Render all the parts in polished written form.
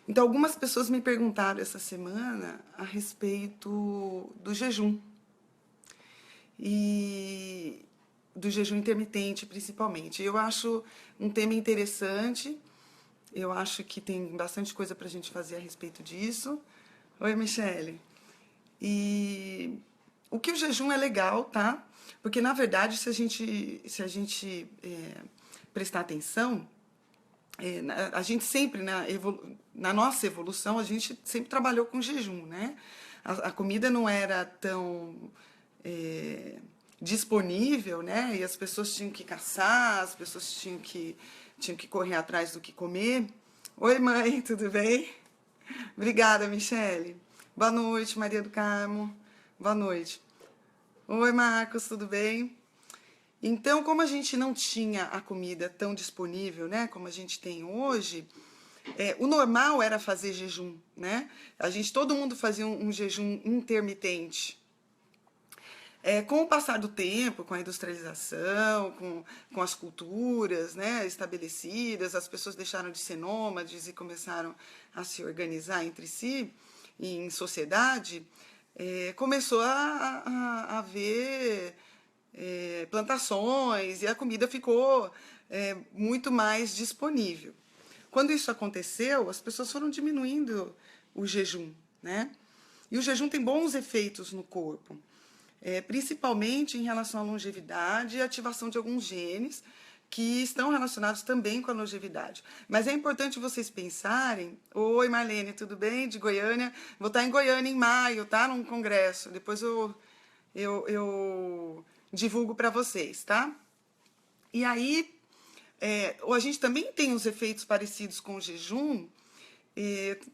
Então, algumas pessoas me perguntaram essa semana a respeito do jejum. E do jejum intermitente, principalmente. Eu acho um tema interessante. Eu acho que tem bastante coisa para a gente fazer a respeito disso. Oi, Michele. E o que o jejum é legal, tá? Porque, na verdade, se a gente prestar atenção, a gente sempre, na nossa evolução, a gente sempre trabalhou com jejum, né? A comida não era tão é, disponível, né? E as pessoas tinham que caçar, as pessoas tinham que correr atrás do que comer. Oi, mãe, tudo bem? Obrigada, Michele. Boa noite, Maria do Carmo. Boa noite. Oi, Marcos, tudo bem? Então, como a gente não tinha a comida tão disponível, né, como a gente tem hoje, o normal era fazer jejum, né? Todo mundo fazia um jejum intermitente. Com o passar do tempo, com a industrialização, com as culturas, né, estabelecidas, as pessoas deixaram de ser nômades e começaram a se organizar entre si, em sociedade, começou a haver plantações e a comida ficou muito mais disponível. Quando isso aconteceu, as pessoas foram diminuindo o jejum, né? E o jejum tem bons efeitos no corpo, principalmente em relação à longevidade e ativação de alguns genes que estão relacionados também com a longevidade. Mas é importante vocês pensarem... Oi, Marlene, tudo bem? De Goiânia. Vou estar em Goiânia em maio, tá? Num congresso. Depois eu divulgo para vocês, tá? E aí, a gente também tem os efeitos parecidos com o jejum.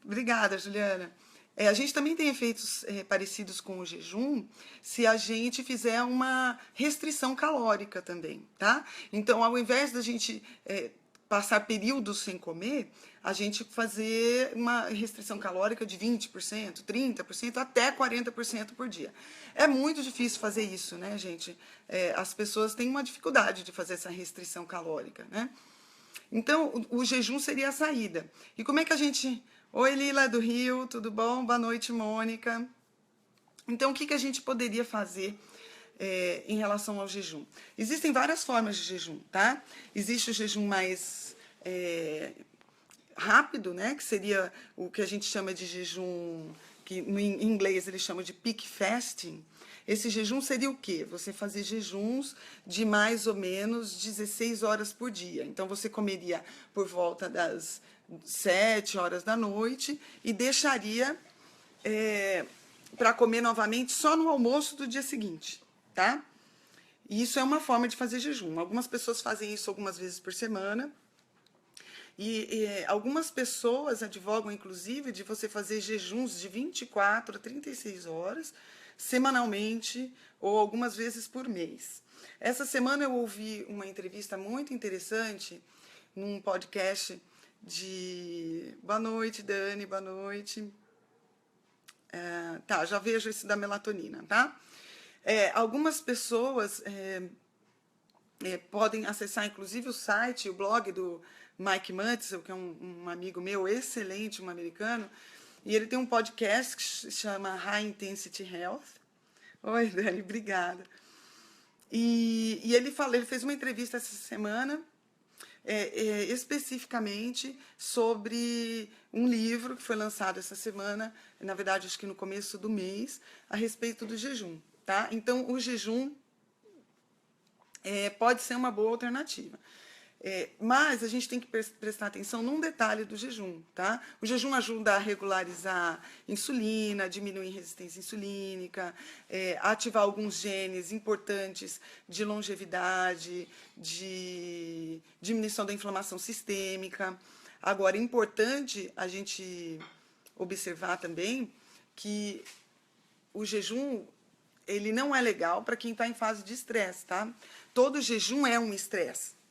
Obrigada, Juliana. A gente também tem efeitos parecidos com o jejum se a gente fizer uma restrição calórica também, tá? Então, ao invés da gente passar períodos sem comer, a gente fazer uma restrição calórica de 20%, 30%, até 40% por dia. É muito difícil fazer isso, né, gente? As pessoas têm uma dificuldade de fazer essa restrição calórica, né? Então, o jejum seria a saída. E como é que a gente... Oi, Lila do Rio, tudo bom? Boa noite, Mônica. Então, o que a gente poderia fazer em relação ao jejum? Existem várias formas de jejum, tá? Existe o jejum mais rápido, né? Que seria o que a gente chama de jejum, que em inglês eles chamam de peak fasting. Esse jejum seria o quê? Você fazer jejuns de mais ou menos 16 horas por dia. Então, você comeria por volta das 7 horas da noite e deixaria para comer novamente só no almoço do dia seguinte, tá? E isso é uma forma de fazer jejum. Algumas pessoas fazem isso algumas vezes por semana. E algumas pessoas advogam, inclusive, de você fazer jejuns de 24 a 36 horas, semanalmente, ou algumas vezes por mês. Essa semana eu ouvi uma entrevista muito interessante num podcast de... Boa noite, Dani, boa noite. Tá, já vejo esse da melatonina, tá? Algumas pessoas podem acessar, inclusive, o site, o blog do Mike Mutzel, que é um amigo meu, excelente, um americano, e ele tem um podcast que se chama High Intensity Health. Oi, Dani, obrigada. E ele fez uma entrevista essa semana, especificamente sobre um livro que foi lançado essa semana, na verdade, acho que no começo do mês, a respeito do jejum, tá? Então, o jejum pode ser uma boa alternativa. Mas a gente tem que prestar atenção num detalhe do jejum, tá? O jejum ajuda a regularizar insulina, diminuir resistência insulínica, ativar alguns genes importantes de longevidade, de diminuição da inflamação sistêmica. Agora, é importante a gente observar também que o jejum ele não é legal para quem está em fase de estresse, tá? Todo jejum é um estresse.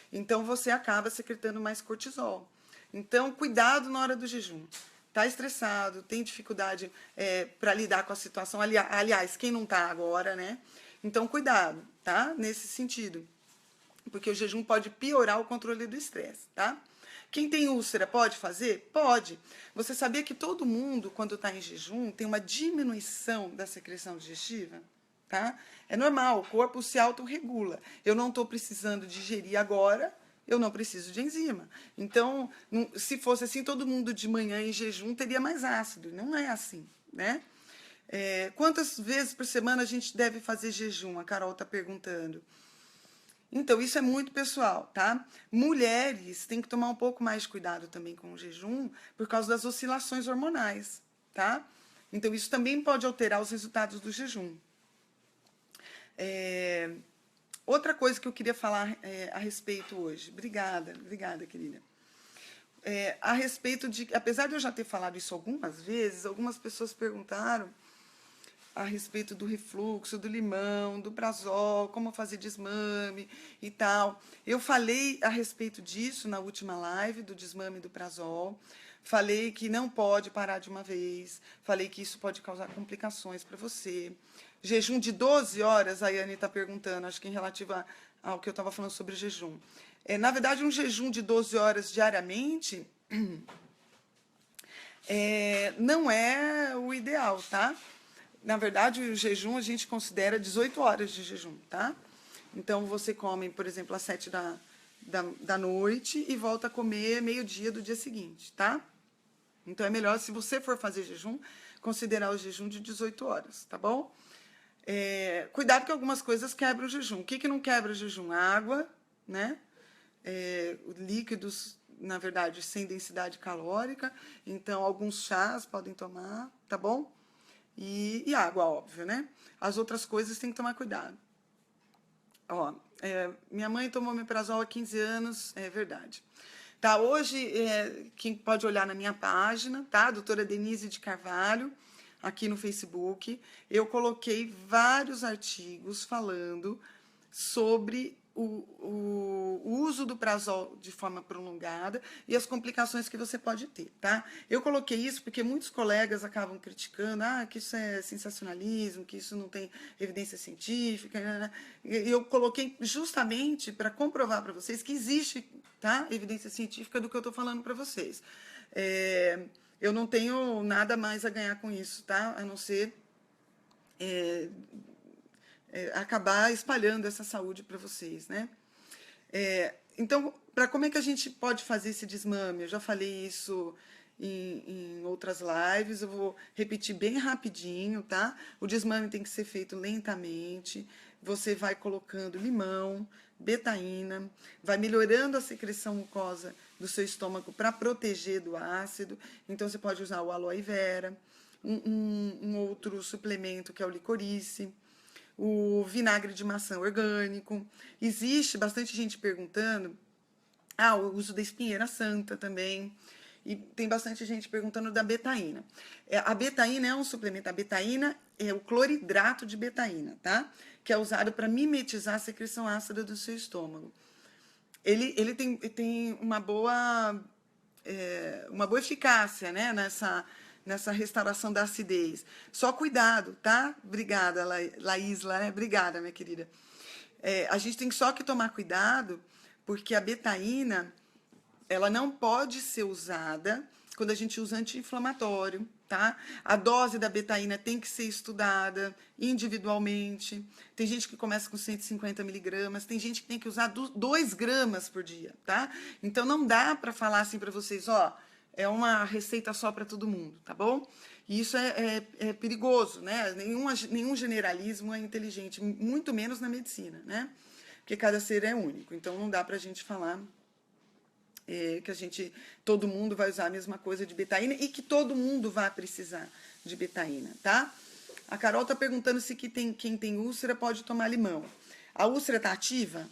Então, você acaba secretando mais cortisol. Então, cuidado na hora do jejum. Está estressado, tem dificuldade para lidar com a situação. Aliás, quem não está agora, né? Então, cuidado, tá? Nesse sentido. Porque o jejum pode piorar o controle do estresse, tá? Quem tem úlcera pode fazer? Pode. Você sabia que todo mundo, quando está em jejum, tem uma diminuição da secreção digestiva? Tá? É normal, o corpo se autorregula. Eu não estou precisando digerir agora, eu não preciso de enzima. Então, se fosse assim, todo mundo de manhã em jejum teria mais ácido. Não é assim, né? Quantas vezes por semana a gente deve fazer jejum? A Carol está perguntando. Então, isso é muito pessoal, tá? Mulheres têm que tomar um pouco mais de cuidado também com o jejum por causa das oscilações hormonais, tá? Então, isso também pode alterar os resultados do jejum. Outra coisa que eu queria falar a respeito hoje. Obrigada, querida. A respeito de... Apesar de eu já ter falado isso algumas vezes, algumas pessoas perguntaram a respeito do refluxo, do limão, do prazol, como fazer desmame e tal. Eu falei a respeito disso na última live, do desmame e do prazol. Falei que não pode parar de uma vez. Falei que isso pode causar complicações para você. Jejum de 12 horas, a Yane está perguntando, acho que em relativo ao que eu estava falando sobre jejum. Na verdade, um jejum de 12 horas diariamente não é o ideal, tá? Na verdade, o jejum a gente considera 18 horas de jejum, tá? Então, você come, por exemplo, às 7 da noite e volta a comer meio-dia do dia seguinte, tá? Então, é melhor, se você for fazer jejum, considerar o jejum de 18 horas, tá bom? Cuidado que algumas coisas quebram o jejum. O que não quebra o jejum? Água, né? Líquidos, na verdade, sem densidade calórica. Então, alguns chás podem tomar, tá bom? E água, óbvio, né? As outras coisas tem que tomar cuidado. Ó, minha mãe tomou omeprazol há 15 anos, é verdade. Tá, hoje, quem pode olhar na minha página, tá? Doutora Denise de Carvalho, aqui no Facebook, eu coloquei vários artigos falando sobre o uso do prazol de forma prolongada e as complicações que você pode ter, tá? Eu coloquei isso porque muitos colegas acabam criticando, que isso é sensacionalismo, que isso não tem evidência científica, né? E eu coloquei justamente para comprovar para vocês que existe, tá? Evidência científica do que eu estou falando para vocês. Eu não tenho nada mais a ganhar com isso, tá? A não ser acabar espalhando essa saúde para vocês, né? Então, como é que a gente pode fazer esse desmame? Eu já falei isso em outras lives, eu vou repetir bem rapidinho, tá? O desmame tem que ser feito lentamente, você vai colocando limão, betaína, vai melhorando a secreção mucosa do seu estômago para proteger do ácido, então você pode usar o aloe vera, um outro suplemento que é o licorice, o vinagre de maçã orgânico. Existe bastante gente perguntando, o uso da espinheira santa também. E tem bastante gente perguntando da betaína. A betaína é um suplemento. A betaína é o cloridrato de betaína, tá? Que é usado para mimetizar a secreção ácida do seu estômago. Ele tem uma boa eficácia, né? Nessa restauração da acidez. Só cuidado, tá? Obrigada, Laísla, né? Obrigada, minha querida. A gente tem só que tomar cuidado, porque a betaína, ela não pode ser usada quando a gente usa anti-inflamatório, tá? A dose da betaína tem que ser estudada individualmente. Tem gente que começa com 150 miligramas, tem gente que tem que usar 2 gramas por dia, tá? Então, não dá para falar assim para vocês, é uma receita só para todo mundo, tá bom? E isso é perigoso, né? Nenhum generalismo é inteligente, muito menos na medicina, né? Porque cada ser é único, então não dá para a gente falar que todo mundo vai usar a mesma coisa de betaína e que todo mundo vai precisar de betaína, tá? A Carol está perguntando se quem tem úlcera pode tomar limão. A úlcera está ativa?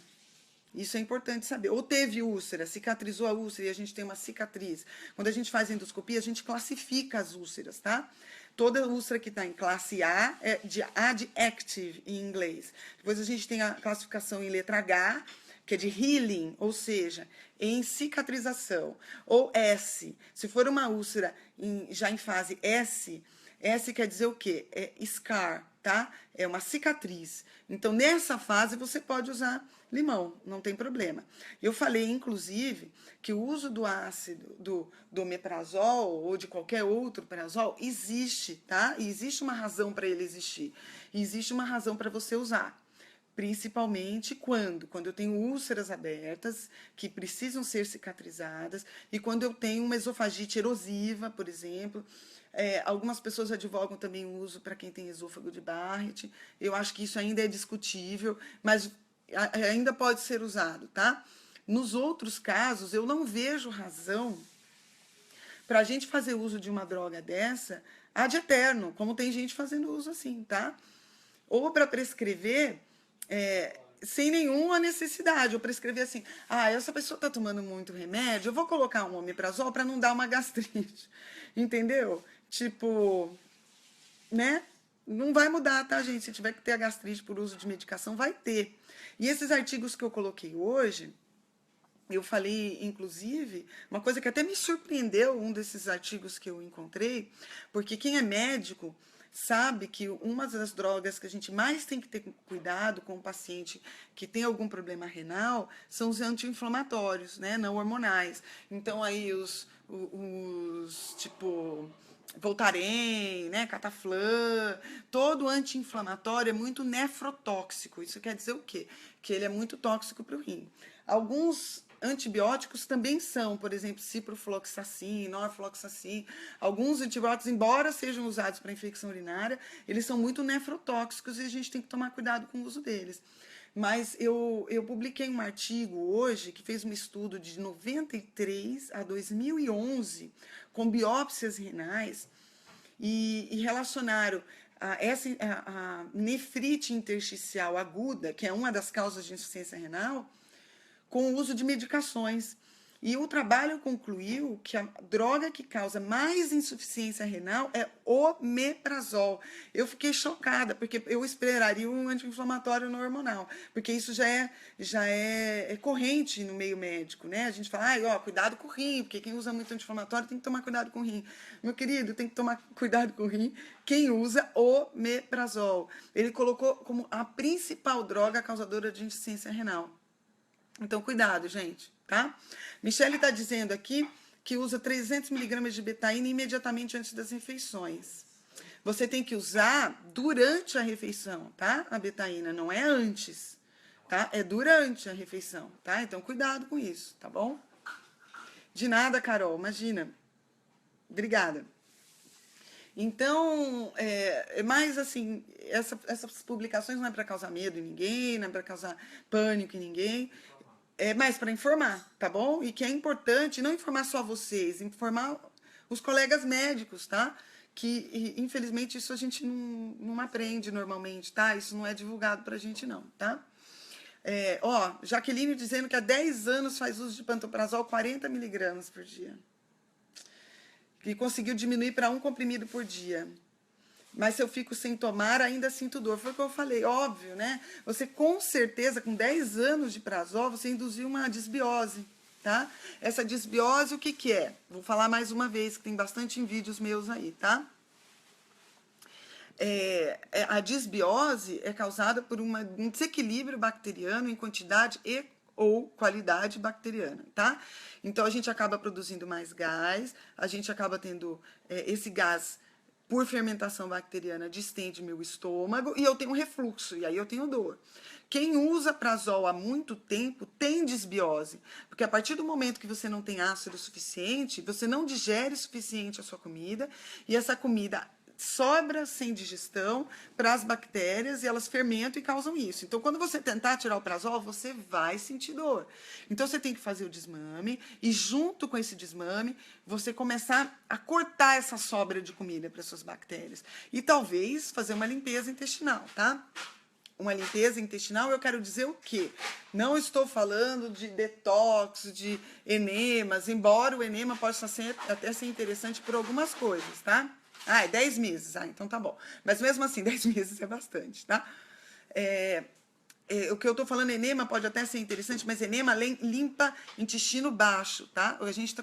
Isso é importante saber. Ou teve úlcera, cicatrizou a úlcera e a gente tem uma cicatriz. Quando a gente faz endoscopia, a gente classifica as úlceras, tá? Toda úlcera que está em classe A é de adactive em inglês. Depois a gente tem a classificação em letra H, que é de healing, ou seja, em cicatrização. Ou S. Se for uma úlcera já em fase S quer dizer o quê? É scar, tá? É uma cicatriz. Então, nessa fase, você pode usar limão, não tem problema. Eu falei, inclusive, que o uso do ácido, do omeprazol ou de qualquer outro prazol existe, tá? E existe uma razão para ele existir. E existe uma razão para você usar. Principalmente quando eu tenho úlceras abertas que precisam ser cicatrizadas e quando eu tenho uma esofagite erosiva, por exemplo. Algumas pessoas advogam também o uso para quem tem esôfago de Barrett. Eu acho que isso ainda é discutível, mas ainda pode ser usado, tá? Nos outros casos, eu não vejo razão para a gente fazer uso de uma droga dessa ad eterno, como tem gente fazendo uso assim, tá? Ou para prescrever sem nenhuma necessidade, ou prescrever assim, essa pessoa está tomando muito remédio, eu vou colocar um omeprazol para não dar uma gastrite, entendeu? Tipo, né? Não vai mudar, tá, gente? Se tiver que ter a gastrite por uso de medicação, vai ter. E esses artigos que eu coloquei hoje, eu falei, inclusive, uma coisa que até me surpreendeu, um desses artigos que eu encontrei, porque quem é médico sabe que uma das drogas que a gente mais tem que ter cuidado com o paciente que tem algum problema renal são os anti-inflamatórios, né, não hormonais. Então, aí, tipo, Voltaren, né, Cataflã, todo anti-inflamatório é muito nefrotóxico. Isso quer dizer o quê? Que ele é muito tóxico para o rim. Alguns antibióticos também são, por exemplo, ciprofloxacin, norfloxacin. Alguns antibióticos, embora sejam usados para infecção urinária, eles são muito nefrotóxicos e a gente tem que tomar cuidado com o uso deles. Mas eu publiquei um artigo hoje que fez um estudo de 93 a 2011 com biópsias renais e relacionaram a nefrite intersticial aguda, que é uma das causas de insuficiência renal, com o uso de medicações. E o trabalho concluiu que a droga que causa mais insuficiência renal é o omeprazol. Eu fiquei chocada, porque eu esperaria um anti-inflamatório no hormonal, porque isso já é corrente no meio médico, né? A gente fala, cuidado com o rim, porque quem usa muito anti-inflamatório tem que tomar cuidado com o rim. Meu querido, tem que tomar cuidado com o rim quem usa omeprazol. Ele colocou como a principal droga causadora de insuficiência renal. Então, cuidado, gente, tá? Michele está dizendo aqui que usa 300 miligramas de betaína imediatamente antes das refeições. Você tem que usar durante a refeição, tá? A betaína, não é antes, tá? É durante a refeição, tá? Então, cuidado com isso, tá bom? De nada, Carol, imagina. Obrigada. Então, mas assim, essas publicações não é para causar medo em ninguém, não é para causar pânico em ninguém, é mais para informar, tá bom? E que é importante não informar só vocês, informar os colegas médicos, tá? Que, infelizmente, isso a gente não aprende normalmente, tá? Isso não é divulgado pra gente, não, tá? Jaqueline dizendo que há 10 anos faz uso de pantoprazol 40 miligramas por dia. E conseguiu diminuir para 1 comprimido por dia. Mas se eu fico sem tomar, ainda sinto dor. Foi o que eu falei, óbvio, né? Você, com certeza, com 10 anos de prazol, você induziu uma disbiose, tá? Essa disbiose, o que que é? Vou falar mais uma vez, que tem bastante em vídeos meus aí, tá? A disbiose é causada por um desequilíbrio bacteriano em quantidade ou qualidade bacteriana, tá? Então, a gente acaba produzindo mais gás, a gente acaba tendo esse gás por fermentação bacteriana distende meu estômago e eu tenho refluxo, e aí eu tenho dor. Quem usa prazol há muito tempo tem disbiose, porque a partir do momento que você não tem ácido suficiente, você não digere o suficiente a sua comida, e essa comida sobra sem digestão para as bactérias e elas fermentam e causam isso. Então, quando você tentar tirar o prazol, você vai sentir dor. Então, você tem que fazer o desmame e, junto com esse desmame, você começar a cortar essa sobra de comida para suas bactérias. E talvez fazer uma limpeza intestinal, tá? Uma limpeza intestinal, eu quero dizer o quê? Não estou falando de detox, de enemas, embora o enema possa até ser interessante por algumas coisas, tá? 10 meses. Então tá bom. Mas mesmo assim, 10 meses é bastante, tá? O que eu estou falando, enema, pode até ser interessante, mas enema limpa intestino baixo, tá?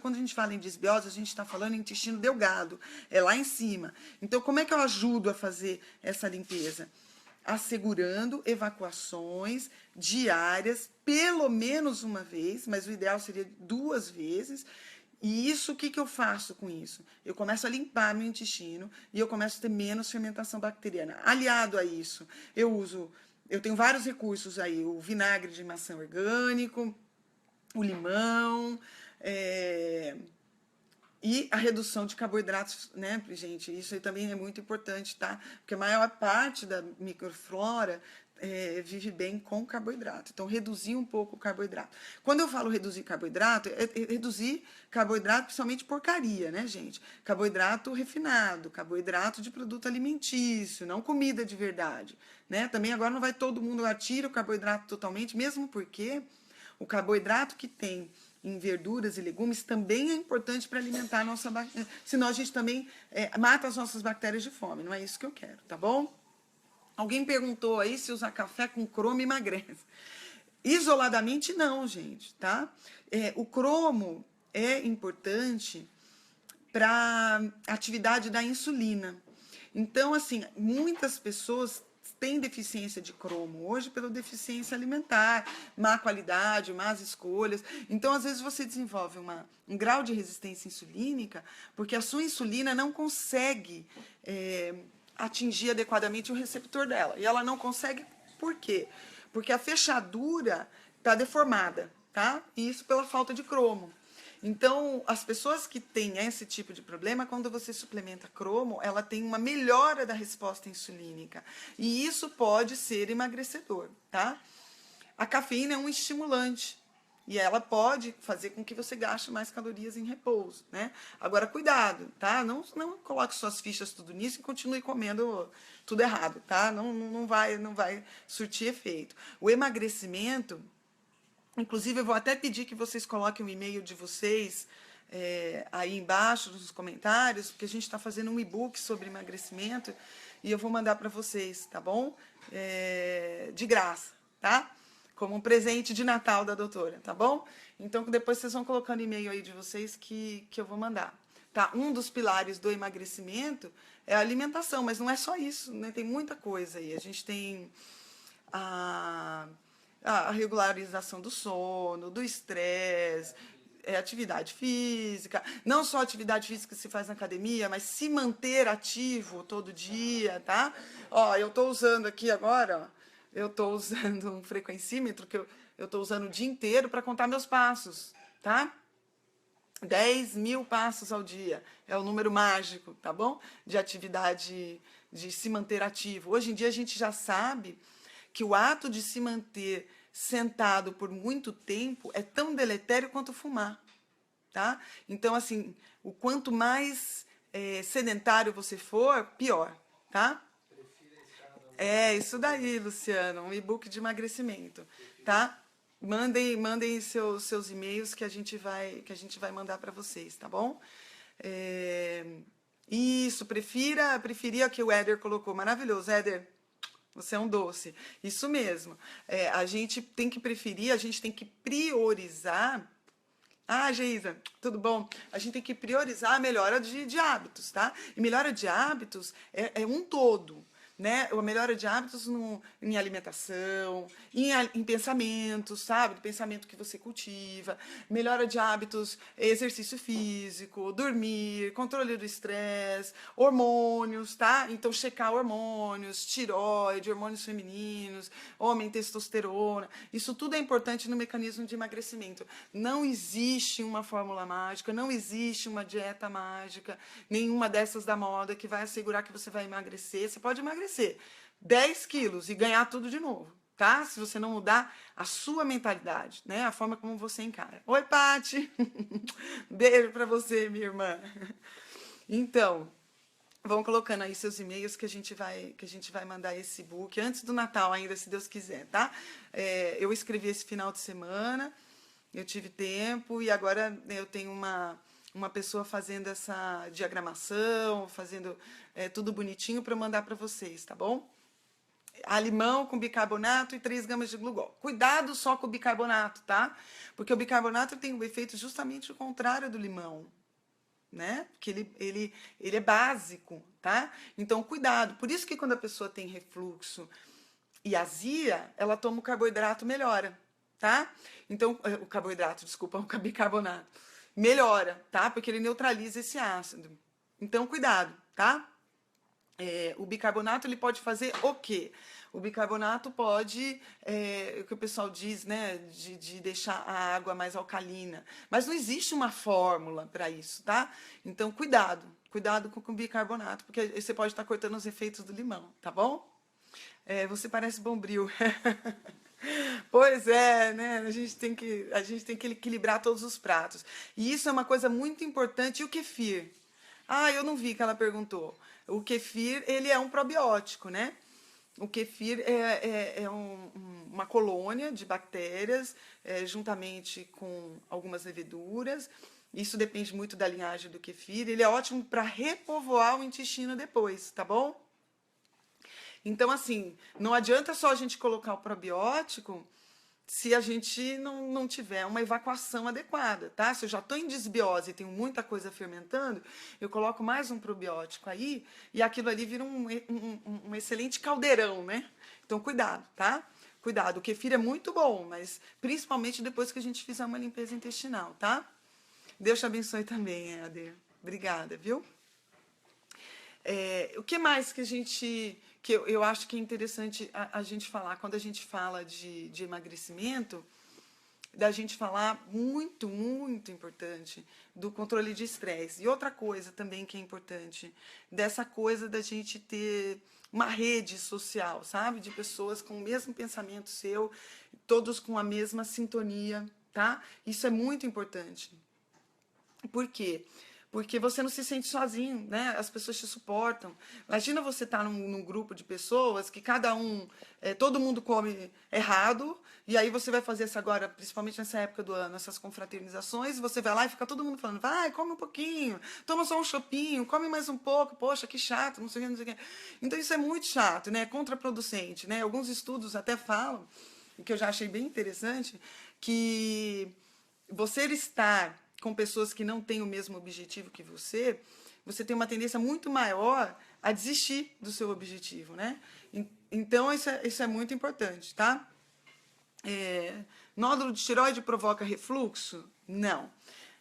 Quando a gente fala em disbiose, a gente está falando em intestino delgado, é lá em cima. Então, como é que eu ajudo a fazer essa limpeza? Assegurando evacuações diárias, pelo menos uma vez, mas o ideal seria 2 vezes. E isso, o que, que eu faço com isso? Eu começo a limpar meu intestino e eu começo a ter menos fermentação bacteriana. Aliado a isso, eu tenho vários recursos aí, o vinagre de maçã orgânico, o limão, e a redução de carboidratos, né, gente? Isso aí também é muito importante, tá? Porque a maior parte da microflora vive bem com carboidrato. Então, reduzir um pouco o carboidrato. Quando eu falo reduzir carboidrato, é reduzir carboidrato, principalmente porcaria, né, gente? Carboidrato refinado, carboidrato de produto alimentício, não comida de verdade, né? Também agora não vai todo mundo atira o carboidrato totalmente, mesmo porque o carboidrato que tem em verduras e legumes também é importante para alimentar a nossa bactéria. Senão a gente também mata as nossas bactérias de fome. Não é isso que eu quero, tá bom? Alguém perguntou aí se usar café com cromo emagrece. Isoladamente não, gente, tá? O cromo é importante para atividade da insulina. Então, assim, muitas pessoas têm deficiência de cromo hoje pela deficiência alimentar, má qualidade, más escolhas. Então, às vezes, você desenvolve um grau de resistência insulínica porque a sua insulina não consegue atingir adequadamente o receptor dela. E ela não consegue por quê? Porque a fechadura está deformada, tá? E isso pela falta de cromo. Então, as pessoas que têm esse tipo de problema, quando você suplementa cromo, ela tem uma melhora da resposta insulínica. E isso pode ser emagrecedor, tá? A cafeína é um estimulante. E ela pode fazer com que você gaste mais calorias em repouso, né? Agora, cuidado, tá? Não coloque suas fichas tudo nisso e continue comendo tudo errado, tá? Não vai surtir efeito. O emagrecimento... Inclusive, eu vou até pedir que vocês coloquem o e-mail de vocês aí embaixo nos comentários, porque a gente está fazendo um e-book sobre emagrecimento e eu vou mandar para vocês, tá bom? De graça, tá? Como um presente de Natal da doutora, tá bom? Então, depois vocês vão colocando o e-mail aí de vocês que eu vou mandar. Tá? Um dos pilares do emagrecimento é a alimentação, mas não é só isso, né? Tem muita coisa aí. A gente tem a regularização do sono, do estresse, atividade física. Não só atividade física que se faz na academia, mas se manter ativo todo dia, tá? Ó, eu estou usando aqui agora, ó, eu estou usando um frequencímetro que eu estou usando o dia inteiro para contar meus passos, tá? 10.000 passos ao dia é o número mágico, tá bom? De atividade, de se manter ativo. Hoje em dia a gente já sabe que o ato de se manter sentado por muito tempo é tão deletério quanto fumar, tá? Então, assim, o quanto mais sedentário você for, pior, tá? Isso daí, Luciano, um e-book de emagrecimento, tá? Mandem seus e-mails que a gente vai mandar para vocês, tá bom? Isso, preferia que o Éder colocou. Maravilhoso, Éder. Você é um doce. Isso mesmo. A gente tem que preferir, a gente tem que priorizar. Ah, Geisa, tudo bom? A gente tem que priorizar a melhora de hábitos, tá? E melhora de hábitos é um todo, né? A melhora de hábitos em alimentação, em pensamentos, sabe? Do pensamento que você cultiva. Melhora de hábitos, exercício físico, dormir, controle do estresse, hormônios, tá? Então, checar hormônios, tireoide, hormônios femininos, homem, testosterona. Isso tudo é importante no mecanismo de emagrecimento. Não existe uma fórmula mágica, não existe uma dieta mágica, nenhuma dessas da moda que vai assegurar que você vai emagrecer. Você pode emagrecer 10 quilos e ganhar tudo de novo, tá? Se você não mudar a sua mentalidade, né? A forma como você encara. Oi, Pati! Beijo pra você, minha irmã. Então, vão colocando aí seus e-mails que a gente vai mandar esse e-book antes do Natal ainda, se Deus quiser, tá? Eu escrevi esse final de semana, eu tive tempo e agora eu tenho uma pessoa fazendo essa diagramação, fazendo tudo bonitinho para mandar para vocês, tá bom? a limão com bicarbonato e 3 gramas de glugol. Cuidado só com o bicarbonato, tá? Porque o bicarbonato tem um efeito justamente o contrário do limão, né? Porque ele é básico, tá? Então, cuidado. Por isso que quando a pessoa tem refluxo e azia, ela toma o carboidrato, melhora, tá? Então, o carboidrato, desculpa, o bicarbonato. Melhora, tá? Porque ele neutraliza esse ácido. Então, cuidado, tá? O bicarbonato ele pode fazer o quê? O bicarbonato pode, o que o pessoal diz, né, de deixar a água mais alcalina. Mas não existe uma fórmula para isso, tá? Então, cuidado com o bicarbonato, porque você pode estar cortando os efeitos do limão, tá bom? Você parece Bombril. Pois é, né? A gente tem que equilibrar todos os pratos. E isso é uma coisa muito importante. E o kefir? Ah, eu não vi que ela perguntou. O kefir, ele é um probiótico, né? O kefir é uma colônia de bactérias, juntamente com algumas leveduras. Isso depende muito da linhagem do kefir. Ele é ótimo para repovoar o intestino depois, tá bom? Então, assim, não adianta só a gente colocar o probiótico se a gente não tiver uma evacuação adequada, tá? Se eu já estou em desbiose e tenho muita coisa fermentando, eu coloco mais um probiótico aí e aquilo ali vira um excelente caldeirão, né? Então, cuidado, tá? Cuidado. O kefir é muito bom, mas principalmente depois que a gente fizer uma limpeza intestinal, tá? Deus te abençoe também, Éder. Obrigada, viu? O que mais que eu acho que é interessante a gente falar, quando a gente fala de emagrecimento, da gente falar muito, muito importante do controle de estresse. E outra coisa também que é importante, dessa coisa da gente ter uma rede social, sabe? De pessoas com o mesmo pensamento seu, todos com a mesma sintonia, tá? Isso é muito importante. Por quê? Porque você não se sente sozinho, né? As pessoas te suportam. Imagina você estar num grupo de pessoas que todo mundo come errado, e aí você vai fazer isso agora, principalmente nessa época do ano, essas confraternizações, você vai lá e fica todo mundo falando, vai, come um pouquinho, toma só um chopinho, come mais um pouco, poxa, que chato, não sei o que, não sei o que. Então isso é muito chato, né? É contraproducente, né? Alguns estudos até falam, que eu já achei bem interessante, que você estar com pessoas que não têm o mesmo objetivo que você tem uma tendência muito maior a desistir do seu objetivo, né? Então, isso é muito importante, tá? Nódulo de tireoide provoca refluxo? Não,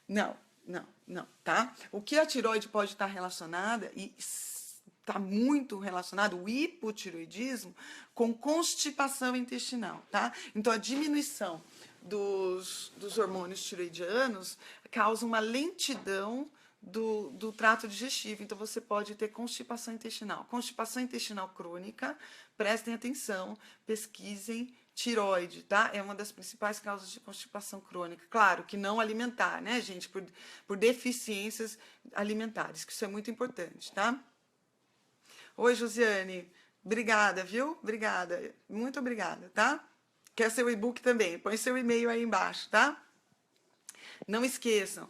não, não, não, tá? O que a tireoide pode estar relacionada, e está muito relacionado, o hipotireoidismo, com constipação intestinal, tá? Então, a diminuição dos hormônios tiroidianos causa uma lentidão do trato digestivo. Então, você pode ter constipação intestinal. Constipação intestinal crônica, prestem atenção, pesquisem tireoide, tá? É uma das principais causas de constipação crônica. Claro que não alimentar, né, gente? Por deficiências alimentares, que isso é muito importante, tá? Oi, Josiane. Obrigada, viu? Obrigada. Muito obrigada, tá? Quer seu e-book também? Põe seu e-mail aí embaixo, tá? Não esqueçam.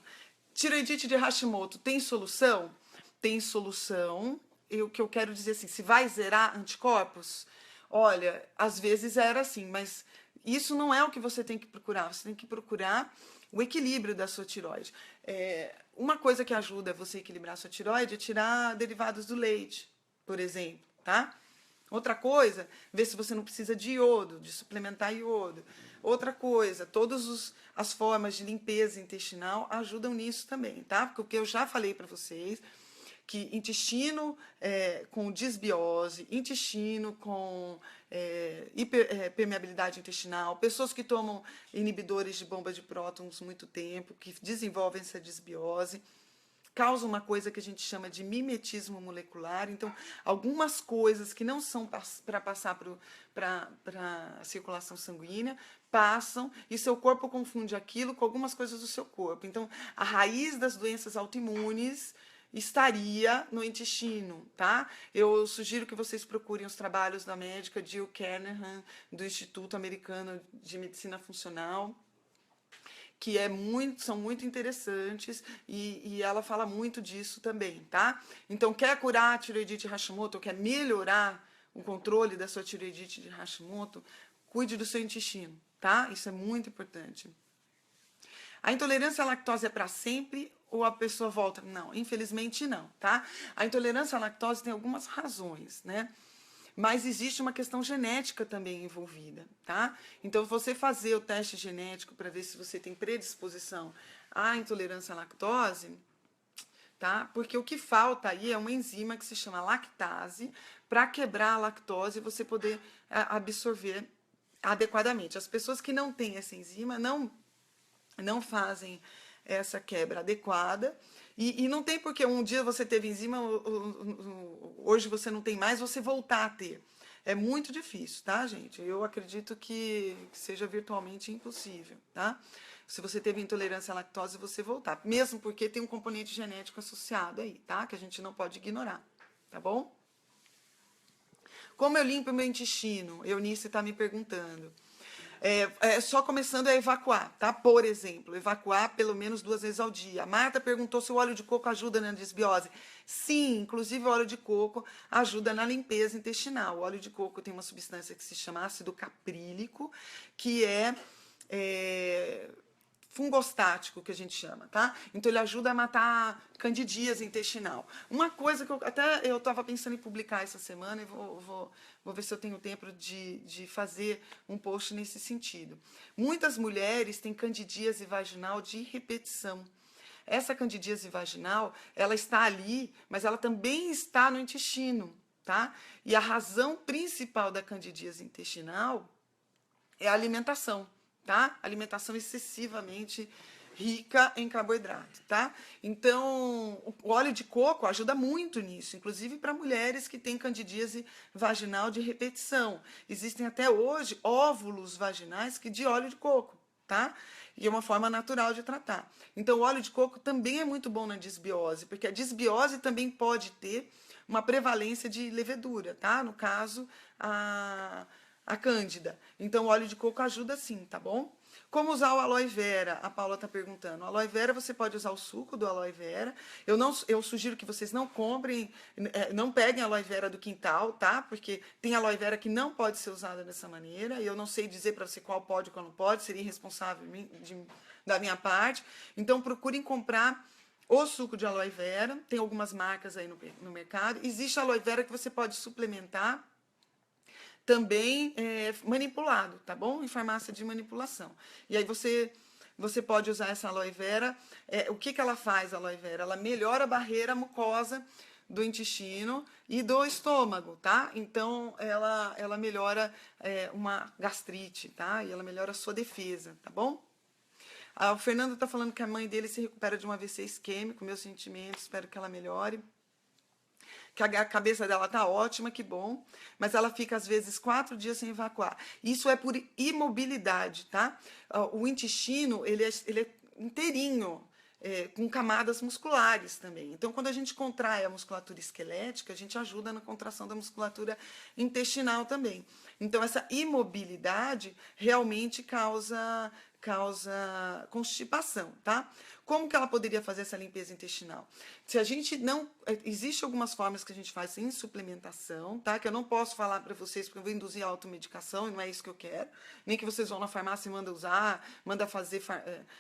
Tireoidite de Hashimoto tem solução? Tem solução. O que eu quero dizer assim, se vai zerar anticorpos? Olha, às vezes era assim, mas isso não é o que você tem que procurar. Você tem que procurar o equilíbrio da sua tireoide. Uma coisa que ajuda você a equilibrar a sua tireoide é tirar derivados do leite, por exemplo, tá? Outra coisa, ver se você não precisa de iodo, de suplementar iodo. Outra coisa, todas as formas de limpeza intestinal ajudam nisso também, tá? Porque o que eu já falei para vocês, que intestino com disbiose, intestino com hiperpermeabilidade intestinal, pessoas que tomam inibidores de bomba de prótons muito tempo, que desenvolvem essa disbiose, causa uma coisa que a gente chama de mimetismo molecular. Então, algumas coisas que não são para passar para a circulação sanguínea passam e seu corpo confunde aquilo com algumas coisas do seu corpo. Então, a raiz das doenças autoimunes estaria no intestino, tá? Eu sugiro que vocês procurem os trabalhos da médica Jill Kernahan, do Instituto Americano de Medicina Funcional, que são muito interessantes e ela fala muito disso também, tá? Então, quer curar a tireoidite Hashimoto, quer melhorar o controle da sua tireoidite de Hashimoto, cuide do seu intestino, tá? Isso é muito importante. A intolerância à lactose é para sempre ou a pessoa volta? Não, infelizmente não, tá? A intolerância à lactose tem algumas razões, né? Mas existe uma questão genética também envolvida, tá? Então, você fazer o teste genético para ver se você tem predisposição à intolerância à lactose, tá? Porque o que falta aí é uma enzima que se chama lactase para quebrar a lactose e você poder absorver adequadamente. As pessoas que não têm essa enzima não fazem essa quebra adequada. E não tem porque um dia você teve enzima, hoje você não tem mais, você voltar a ter. É muito difícil, tá, gente? Eu acredito que seja virtualmente impossível, tá? Se você teve intolerância à lactose, você voltar. Mesmo porque tem um componente genético associado aí, tá? Que a gente não pode ignorar, tá bom? Como eu limpo meu intestino? Eunice está me perguntando. Só começando a evacuar, tá? Por exemplo, evacuar pelo menos 2 vezes ao dia. A Marta perguntou se o óleo de coco ajuda na desbiose. Sim, inclusive o óleo de coco ajuda na limpeza intestinal. O óleo de coco tem uma substância que se chama ácido caprílico, que é fungostático, que a gente chama, tá? Então ele ajuda a matar candidíase intestinal. Uma coisa que eu estava pensando em publicar essa semana e vou ver se eu tenho tempo de fazer um post nesse sentido. Muitas mulheres têm candidíase vaginal de repetição. Essa candidíase vaginal, ela está ali, mas ela também está no intestino, tá? E a razão principal da candidíase intestinal é a alimentação, tá? Alimentação excessivamente rica em carboidrato, tá? Então, o óleo de coco ajuda muito nisso, inclusive para mulheres que têm candidíase vaginal de repetição. Existem até hoje óvulos vaginais de óleo de coco, tá? E é uma forma natural de tratar. Então, o óleo de coco também é muito bom na desbiose, porque a desbiose também pode ter uma prevalência de levedura, tá? No caso, a cândida. Então, o óleo de coco ajuda sim, tá bom? Como usar o aloe vera? A Paula está perguntando. O aloe vera, você pode usar o suco do aloe vera. Eu sugiro que vocês não comprem, não peguem aloe vera do quintal, tá? Porque tem aloe vera que não pode ser usada dessa maneira. E eu não sei dizer para você qual pode e qual não pode. Seria irresponsável da minha parte. Então, procurem comprar o suco de aloe vera. Tem algumas marcas aí no mercado. Existe aloe vera que você pode suplementar também manipulado, tá bom? Em farmácia de manipulação. E aí você pode usar essa aloe vera. O que ela faz, a aloe vera? Ela melhora a barreira mucosa do intestino e do estômago, tá? Então, ela melhora uma gastrite, tá? E ela melhora a sua defesa, tá bom? O Fernando tá falando que a mãe dele se recupera de um AVC isquêmico. Meus sentimentos, espero que ela melhore. Que a cabeça dela tá ótima, que bom, mas ela fica às vezes 4 dias sem evacuar. Isso é por imobilidade, tá? O intestino, ele é inteirinho, com camadas musculares também. Então, quando a gente contrai a musculatura esquelética, a gente ajuda na contração da musculatura intestinal também. Então, essa imobilidade realmente causa constipação, tá? Como que ela poderia fazer essa limpeza intestinal? Se a gente não... Existem algumas formas que a gente faz sem suplementação, tá? Que eu não posso falar para vocês porque eu vou induzir a automedicação e não é isso que eu quero. Nem que vocês vão na farmácia e mandam usar, manda fazer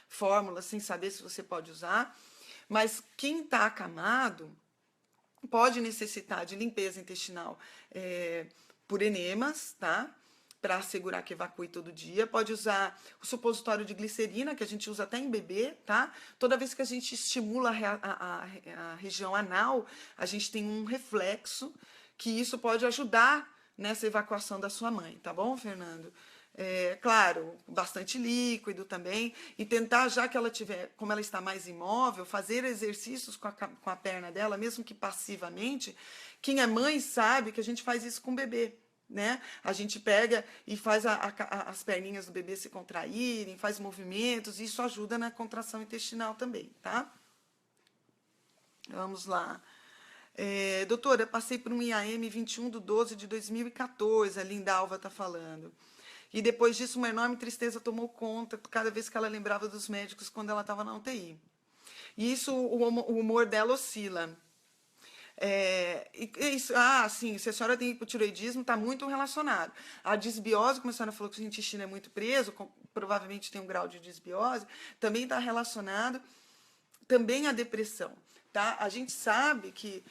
fórmulas sem saber se você pode usar. Mas quem está acamado pode necessitar de limpeza intestinal por enemas, tá? Para assegurar que evacue todo dia. Pode usar o supositório de glicerina, que a gente usa até em bebê, tá? Toda vez que a gente estimula a região anal, a gente tem um reflexo, que isso pode ajudar nessa evacuação da sua mãe, tá bom, Fernando? Claro, bastante líquido também, e tentar, já que ela tiver, como ela está mais imóvel, fazer exercícios com a perna dela, mesmo que passivamente. Quem é mãe sabe que a gente faz isso com o bebê, né? A gente pega e faz as perninhas do bebê se contraírem, faz movimentos, e isso ajuda na contração intestinal também, tá? Vamos lá. Doutora, passei por um IAM 21/12/2014, a Lindalva está falando. E depois disso, uma enorme tristeza tomou conta cada vez que ela lembrava dos médicos quando ela estava na UTI. E isso, o humor dela oscila. Sim, se a senhora tem hipotireoidismo, está muito relacionado. A disbiose, como a senhora falou que o intestino é muito preso, provavelmente tem um grau de disbiose, também está relacionado também à depressão. Tá? A gente sabe que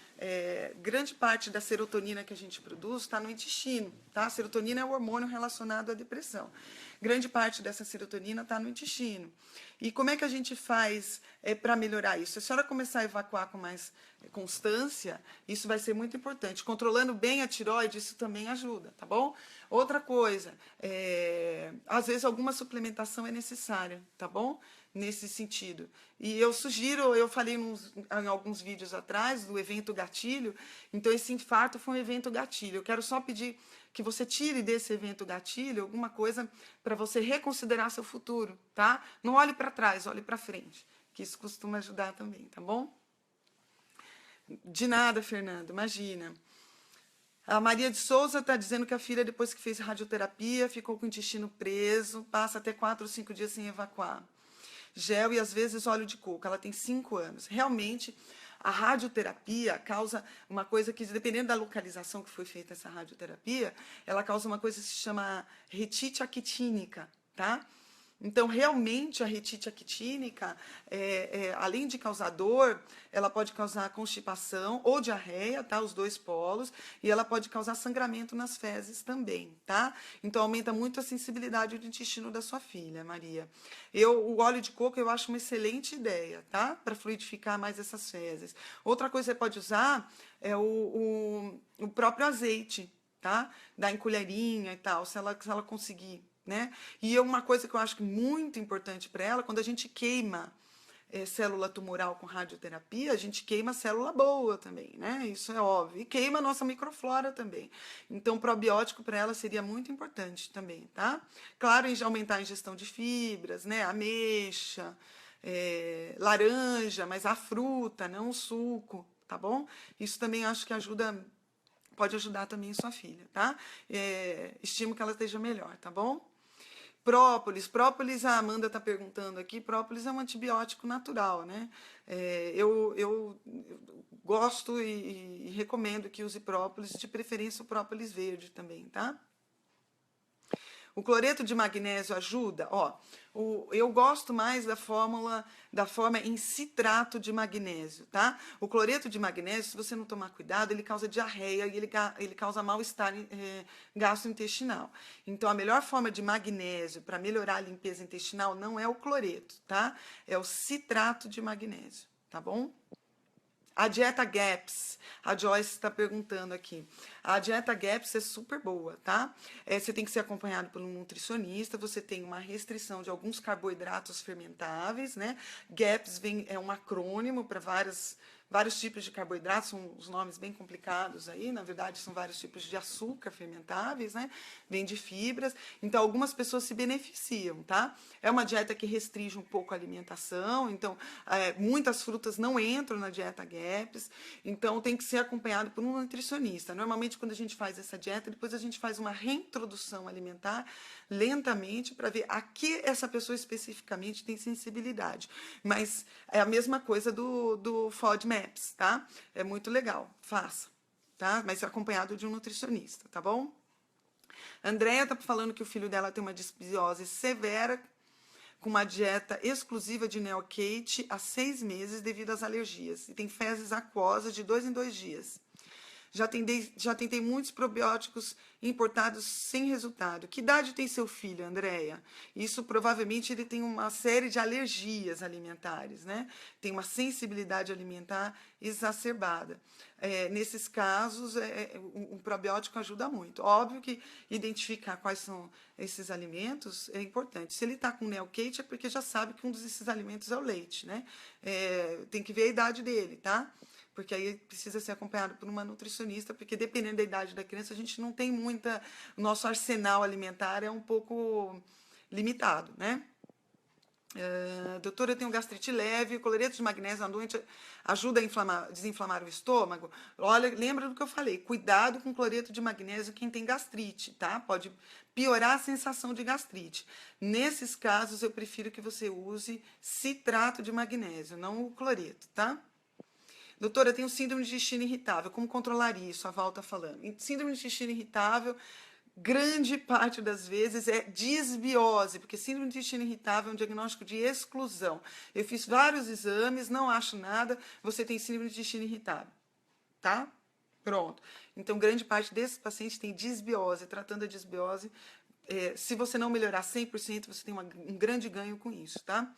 grande parte da serotonina que a gente produz está no intestino. Tá? A serotonina é o hormônio relacionado à depressão. Grande parte dessa serotonina está no intestino. E como é que a gente faz para melhorar isso? Se a senhora começar a evacuar com mais constância, isso vai ser muito importante. Controlando bem a tireoide, isso também ajuda, tá bom? Outra coisa, às vezes alguma suplementação é necessária, tá bom? Nesse sentido. E eu sugiro, eu falei em alguns vídeos atrás do evento gatilho, então esse infarto foi um evento gatilho. Eu quero só pedir que você tire desse evento gatilho alguma coisa para você reconsiderar seu futuro, tá? Não olhe para trás, olhe para frente, que isso costuma ajudar também, tá bom? De nada, Fernando, imagina. A Maria de Souza está dizendo que a filha, depois que fez radioterapia, ficou com o intestino preso, passa até 4 ou 5 dias sem evacuar. Gel e às vezes óleo de coco. Ela tem 5 anos. Realmente, a radioterapia causa uma coisa que, dependendo da localização que foi feita essa radioterapia, ela causa uma coisa que se chama retite actínica, tá? Então, realmente, a retite actínica, além de causar dor, ela pode causar constipação ou diarreia, tá? Os dois polos, e ela pode causar sangramento nas fezes também, tá? Então, aumenta muito a sensibilidade do intestino da sua filha, Maria. O óleo de coco eu acho uma excelente ideia, tá? Para fluidificar mais essas fezes. Outra coisa que você pode usar é o próprio azeite, tá? Dar em colherinha e tal, se ela conseguir. Né? E uma coisa que eu acho muito importante para ela, quando a gente queima célula tumoral com radioterapia, a gente queima célula boa também, né? Isso é óbvio. E queima a nossa microflora também. Então, probiótico para ela seria muito importante também, tá? Claro, aumentar a ingestão de fibras, né? Ameixa, laranja, mas a fruta, não o suco, tá bom? Isso também acho que pode ajudar também sua filha, tá? Estimo que ela esteja melhor, tá bom? Própolis, a Amanda está perguntando aqui, própolis é um antibiótico natural, né? Eu gosto e recomendo que use própolis, de preferência o própolis verde também, tá? O cloreto de magnésio ajuda? Eu gosto mais da forma em citrato de magnésio, tá? O cloreto de magnésio, se você não tomar cuidado, ele causa diarreia e ele causa mal-estar gastrointestinal. Então, a melhor forma de magnésio para melhorar a limpeza intestinal não é o cloreto, tá? É o citrato de magnésio, tá bom? A dieta GAPS, a Joyce está perguntando aqui. A dieta GAPS é super boa, tá? Você tem que ser acompanhado por um nutricionista, você tem uma restrição de alguns carboidratos fermentáveis, né? GAPS é um acrônimo para vários tipos de carboidratos, são os nomes bem complicados aí, na verdade são vários tipos de açúcar fermentáveis, né? Vem de fibras, então algumas pessoas se beneficiam, tá? É uma dieta que restringe um pouco a alimentação, então muitas frutas não entram na dieta GAPS, então tem que ser acompanhado por um nutricionista. Normalmente quando a gente faz essa dieta, depois a gente faz uma reintrodução alimentar lentamente para ver a que essa pessoa especificamente tem sensibilidade. Mas é a mesma coisa do FODMAPs, tá? É muito legal, faça, tá? Mas acompanhado de um nutricionista, tá bom? Andréia tá falando que o filho dela tem uma disbiose severa com uma dieta exclusiva de Neocate há 6 meses devido às alergias. E tem fezes aquosas de 2 em 2 dias. Já tentei muitos probióticos importados sem resultado. Que idade tem seu filho, Andréia? Isso provavelmente ele tem uma série de alergias alimentares, né? Tem uma sensibilidade alimentar exacerbada. Nesses casos, um probiótico ajuda muito. Óbvio que identificar quais são esses alimentos é importante. Se ele está com Neocate, é porque já sabe que um desses alimentos é o leite, né? Tem que ver a idade dele, tá? Porque aí precisa ser acompanhado por uma nutricionista, porque dependendo da idade da criança, a gente não tem muita. O nosso arsenal alimentar é um pouco limitado, né? Doutora, eu tenho gastrite leve, cloreto de magnésio à noite ajuda a desinflamar o estômago. Olha, lembra do que eu falei, cuidado com cloreto de magnésio quem tem gastrite, tá? Pode piorar a sensação de gastrite. Nesses casos, eu prefiro que você use citrato de magnésio, não o cloreto, tá? Doutora, eu tenho síndrome de intestino irritável. Como controlar isso? A Val está falando. Síndrome de intestino irritável, grande parte das vezes é disbiose, porque síndrome de intestino irritável é um diagnóstico de exclusão. Eu fiz vários exames, não acho nada, você tem síndrome de intestino irritável, tá? Pronto. Então, grande parte desses pacientes tem disbiose. Tratando a disbiose, se você não melhorar 100%, você tem um grande ganho com isso, tá?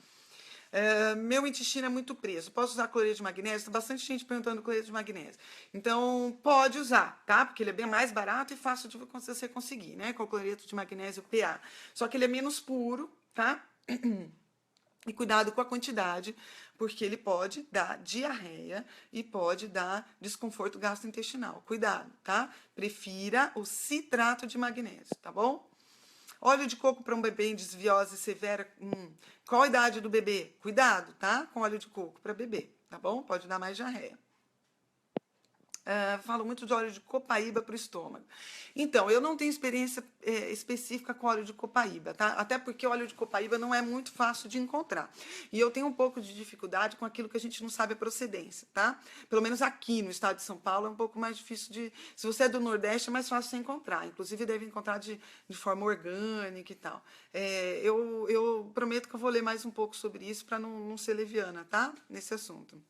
Meu intestino é muito preso. Posso usar cloreto de magnésio? Tem bastante gente perguntando cloreto de magnésio. Então, pode usar, tá? Porque ele é bem mais barato e fácil de você conseguir, né? Com o cloreto de magnésio PA. Só que ele é menos puro, tá? E cuidado com a quantidade, porque ele pode dar diarreia e pode dar desconforto gastrointestinal. Cuidado, tá? Prefira o citrato de magnésio, tá bom? Óleo de coco para um bebê em desbiose severa. Qual a idade do bebê? Cuidado, tá? Com óleo de coco para bebê, tá bom? Pode dar mais diarreia. Falo muito de óleo de copaíba para o estômago. Então, eu não tenho experiência específica com óleo de copaíba, tá? Até porque o óleo de copaíba não é muito fácil de encontrar. E eu tenho um pouco de dificuldade com aquilo que a gente não sabe a procedência, tá? Pelo menos aqui no estado de São Paulo é um pouco mais difícil de... Se você é do Nordeste, é mais fácil de encontrar. Inclusive, deve encontrar de forma orgânica e tal. Eu prometo que eu vou ler mais um pouco sobre isso para não ser leviana, tá? Nesse assunto.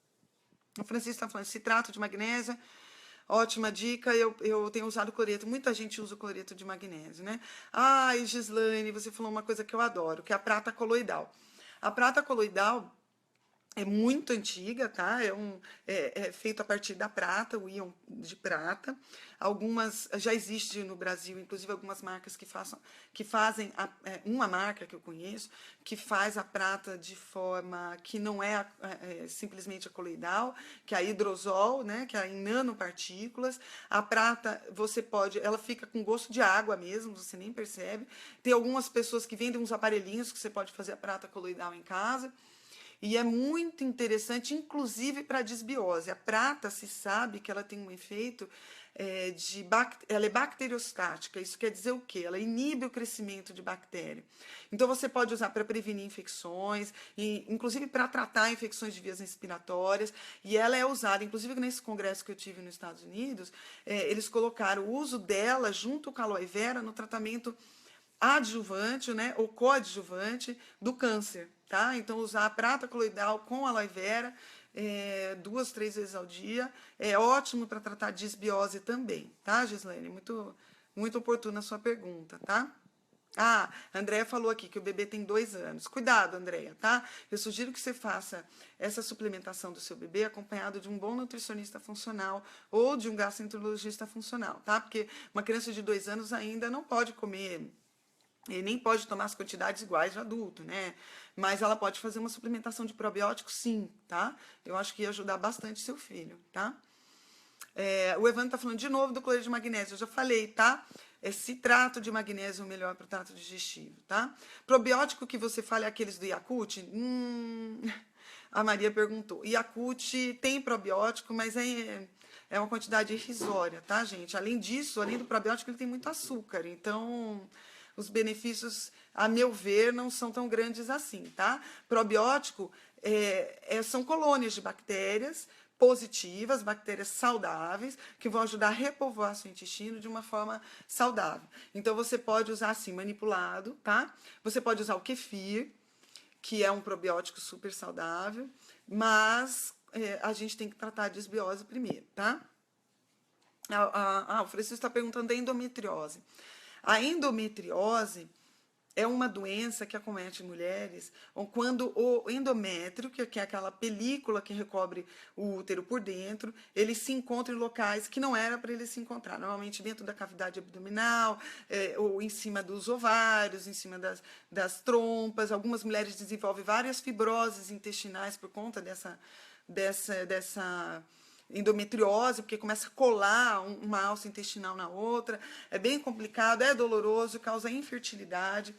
O Francisco está falando citrato de magnésio. Ótima dica, eu tenho usado cloreto. Muita gente usa o cloreto de magnésio, né? Ai, Gislaine, você falou uma coisa que eu adoro, que é a prata coloidal. A prata coloidal é muito antiga, tá? É feito a partir da prata, o íon de prata. Algumas já existe no Brasil, inclusive algumas marcas que fazem uma marca que eu conheço que faz a prata de forma que não é simplesmente a coloidal, que é a hidrosol, né? Que é em nanopartículas. A prata ela fica com gosto de água mesmo, você nem percebe. Tem algumas pessoas que vendem uns aparelhinhos que você pode fazer a prata coloidal em casa. E é muito interessante, inclusive para a desbiose. A prata se sabe que ela tem um efeito ela é bacteriostática. Isso quer dizer o quê? Ela inibe o crescimento de bactéria. Então você pode usar para prevenir infecções, inclusive para tratar infecções de vias respiratórias. E ela é usada, inclusive nesse congresso que eu tive nos Estados Unidos, eles colocaram o uso dela junto com a aloe vera no tratamento adjuvante, né, ou coadjuvante do câncer, tá? Então, usar a prata coloidal com aloe vera 2, 3 vezes ao dia é ótimo para tratar disbiose também, tá, Gislaine? Muito, muito oportuna a sua pergunta, tá? Ah, a Andréia falou aqui que o bebê tem 2 anos. Cuidado, Andréia, tá? Eu sugiro que você faça essa suplementação do seu bebê acompanhado de um bom nutricionista funcional ou de um gastroenterologista funcional, tá? Porque uma criança de 2 anos ainda não pode comer e nem pode tomar as quantidades iguais de adulto, né? Mas ela pode fazer uma suplementação de probiótico, sim, tá? Eu acho que ia ajudar bastante seu filho, tá? O Evandro tá falando de novo do cloreto de magnésio. Eu já falei, tá? Citrato de magnésio melhor para o trato digestivo, tá? Probiótico que você fala é aqueles do Yakult? A Maria perguntou. Yakult tem probiótico, mas é uma quantidade irrisória, tá, gente? Além disso, além do probiótico, ele tem muito açúcar. Então, os benefícios, a meu ver, não são tão grandes assim, tá? Probiótico são colônias de bactérias positivas, bactérias saudáveis, que vão ajudar a repovoar seu intestino de uma forma saudável. Então, você pode usar assim, manipulado, tá? Você pode usar o kefir, que é um probiótico super saudável, mas a gente tem que tratar a desbiose primeiro, tá? O Francisco está perguntando da endometriose. A endometriose é uma doença que acomete mulheres quando o endométrio, que é aquela película que recobre o útero por dentro, ele se encontra em locais que não era para ele se encontrar. Normalmente dentro da cavidade abdominal, ou em cima dos ovários, em cima das trompas. Algumas mulheres desenvolvem várias fibroses intestinais por conta dessa endometriose, porque começa a colar uma alça intestinal na outra, é bem complicado, é doloroso, causa infertilidade,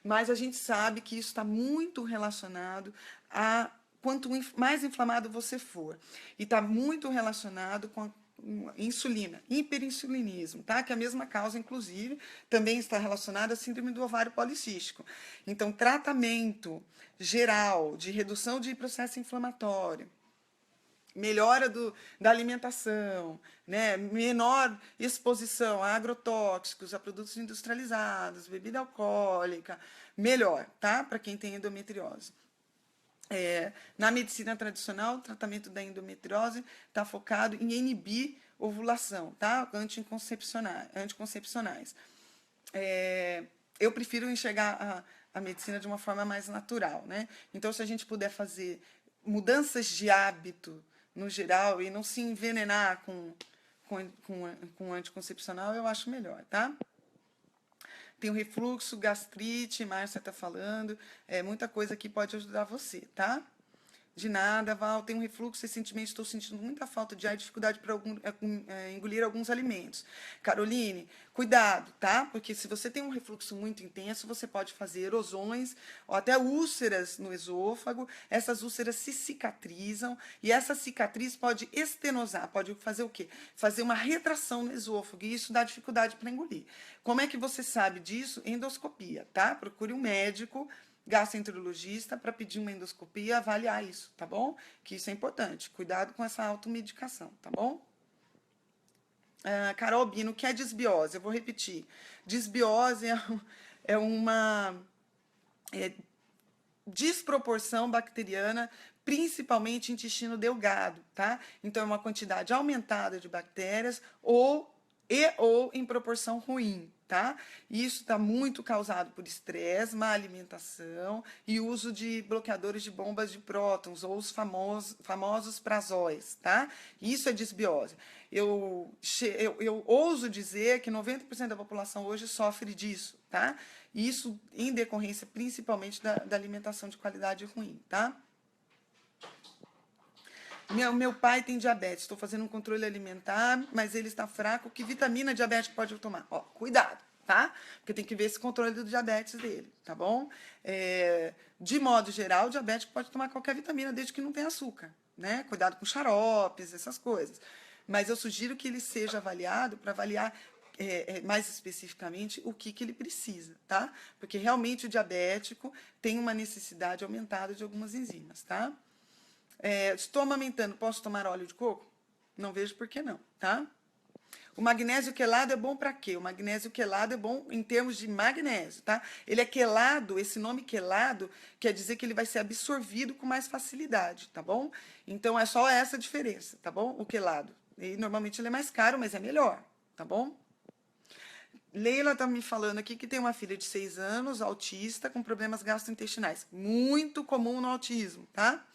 mas a gente sabe que isso está muito relacionado a quanto mais inflamado você for, e está muito relacionado com a insulina, hiperinsulinismo, tá? Que é a mesma causa, inclusive, também está relacionada à síndrome do ovário policístico. Então, tratamento geral de redução de processo inflamatório, melhora da alimentação, né? Menor exposição a agrotóxicos, a produtos industrializados, bebida alcoólica, melhor, tá? Para quem tem endometriose. Na medicina tradicional, o tratamento da endometriose está focado em inibir ovulação, tá? Anticoncepcionais. Eu prefiro enxergar a medicina de uma forma mais natural, né? Então, se a gente puder fazer mudanças de hábito no geral e não se envenenar com anticoncepcional, eu acho melhor, tá? Tem o refluxo, gastrite, Márcia está falando, muita coisa aqui pode ajudar você, tá? De nada, Val, tem um refluxo, recentemente estou sentindo muita falta de ar e dificuldade para engolir alguns alimentos. Caroline, cuidado, tá? Porque se você tem um refluxo muito intenso, você pode fazer erosões ou até úlceras no esôfago. Essas úlceras se cicatrizam e essa cicatriz pode estenosar, pode fazer o quê? Fazer uma retração no esôfago e isso dá dificuldade para engolir. Como é que você sabe disso? Endoscopia, tá? Procure um médico gastroenterologista para pedir uma endoscopia e avaliar isso, tá bom? Que isso é importante. Cuidado com essa automedicação, tá bom? Carol Bino, o que é disbiose? Eu vou repetir. Disbiose é uma desproporção bacteriana, principalmente intestino delgado, tá? Então, é uma quantidade aumentada de bactérias ou em proporção ruim, tá? Isso está muito causado por estresse, má alimentação e uso de bloqueadores de bombas de prótons, ou os famosos prazóis, tá? Isso é disbiose. Eu ouso dizer que 90% da população hoje sofre disso, tá? Isso em decorrência principalmente da alimentação de qualidade ruim, tá? Meu pai tem diabetes, estou fazendo um controle alimentar, mas ele está fraco. Que vitamina diabética pode eu tomar? Ó, cuidado, tá? Porque tem que ver esse controle do diabetes dele, tá bom? De modo geral, o diabético pode tomar qualquer vitamina, desde que não tenha açúcar, né? Cuidado com xaropes, essas coisas. Mas eu sugiro que ele seja avaliado para avaliar mais especificamente o que ele precisa, tá? Porque realmente o diabético tem uma necessidade aumentada de algumas enzimas, tá? Estou amamentando, posso tomar óleo de coco? Não vejo por que não, tá? O magnésio quelado é bom para quê? O magnésio quelado é bom em termos de magnésio, tá? Ele é quelado, esse nome quelado quer dizer que ele vai ser absorvido com mais facilidade, tá bom? Então, é só essa diferença, tá bom? O quelado. E, normalmente ele é mais caro, mas é melhor, tá bom? Leila está me falando aqui que tem uma filha de 6 anos, autista, com problemas gastrointestinais. Muito comum no autismo, tá?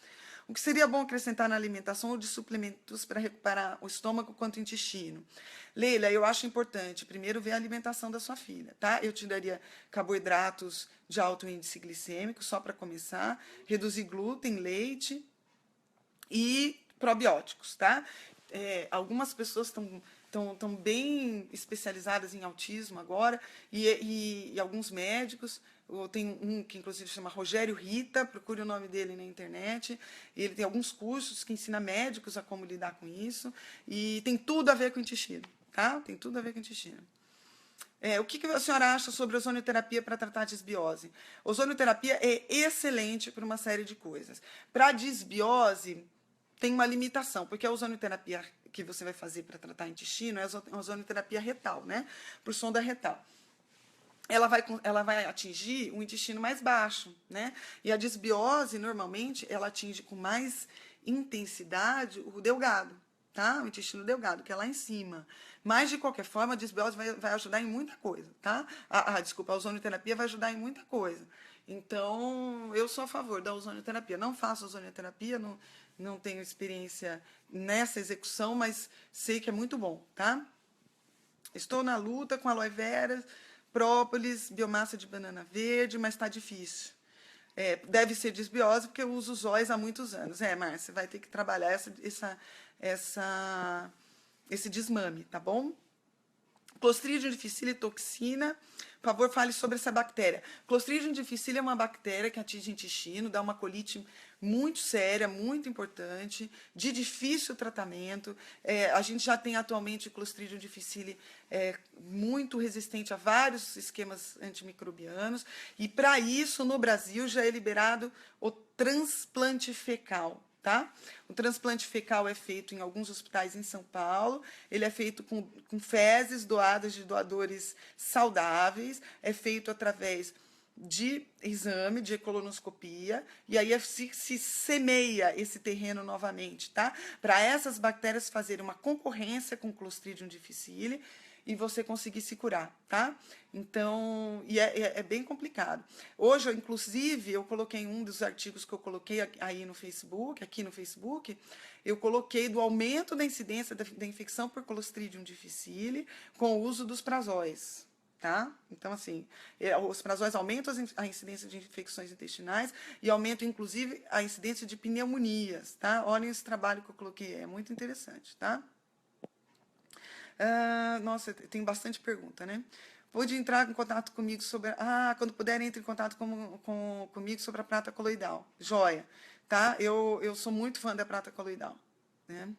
O que seria bom acrescentar na alimentação ou de suplementos para recuperar o estômago quanto o intestino? Leila, eu acho importante primeiro ver a alimentação da sua filha, tá? Eu te daria carboidratos de alto índice glicêmico, só para começar, reduzir glúten, leite e probióticos, tá? Algumas pessoas estão bem especializadas em autismo agora, e alguns médicos. Tem um que, inclusive, chama Rogério Rita, procure o nome dele na internet. Ele tem alguns cursos que ensina médicos a como lidar com isso, e tem tudo a ver com o intestino, tá? Tem tudo a ver com o intestino. O que a senhora acha sobre ozonioterapia para tratar a disbiose? Ozonioterapia é excelente para uma série de coisas. Para a disbiose, tem uma limitação, porque a ozonioterapia que você vai fazer para tratar o intestino é a ozonioterapia retal, né? Por sonda retal. Ela vai atingir o intestino mais baixo, né? E a disbiose, normalmente, ela atinge com mais intensidade o delgado, tá? O intestino delgado, que é lá em cima. Mas, de qualquer forma, a disbiose vai ajudar em muita coisa, tá? Desculpa, a ozonioterapia vai ajudar em muita coisa. Então, eu sou a favor da ozonioterapia. Não faço ozonioterapia, não tenho experiência nessa execução, mas sei que é muito bom, tá? Estou na luta com aloe vera, própolis, biomassa de banana verde, mas está difícil. Deve ser disbiose, porque eu uso zóis há muitos anos. Márcia, vai ter que trabalhar esse desmame, tá bom? Clostridium difficile toxina. Por favor, fale sobre essa bactéria. Clostridium difficile é uma bactéria que atinge o intestino, dá uma colite muito séria, muito importante, de difícil tratamento. A gente já tem atualmente Clostridium difficile muito resistente a vários esquemas antimicrobianos, e para isso, no Brasil, já é liberado o transplante fecal. tá? O transplante fecal é feito em alguns hospitais em São Paulo, ele é feito com fezes doadas de doadores saudáveis, é feito através de exame, de colonoscopia, e aí se semeia esse terreno novamente, tá? Para essas bactérias fazerem uma concorrência com o Clostridium difficile e você conseguir se curar, tá? Então, é bem complicado. Hoje, inclusive, eu coloquei um dos artigos que eu coloquei aí no Facebook, aqui no Facebook, eu coloquei do aumento da incidência da infecção por Clostridium difficile com o uso dos prazóis. Tá? Então, assim, os prazóis aumentam a incidência de infecções intestinais e aumentam, inclusive, a incidência de pneumonias, tá? Olhem esse trabalho que eu coloquei, é muito interessante, tá? Nossa, tem bastante pergunta, né? Pode entrar em contato comigo sobre... quando puder, entre em contato comigo sobre a prata coloidal. Joia, tá? Eu sou muito fã da prata coloidal, né?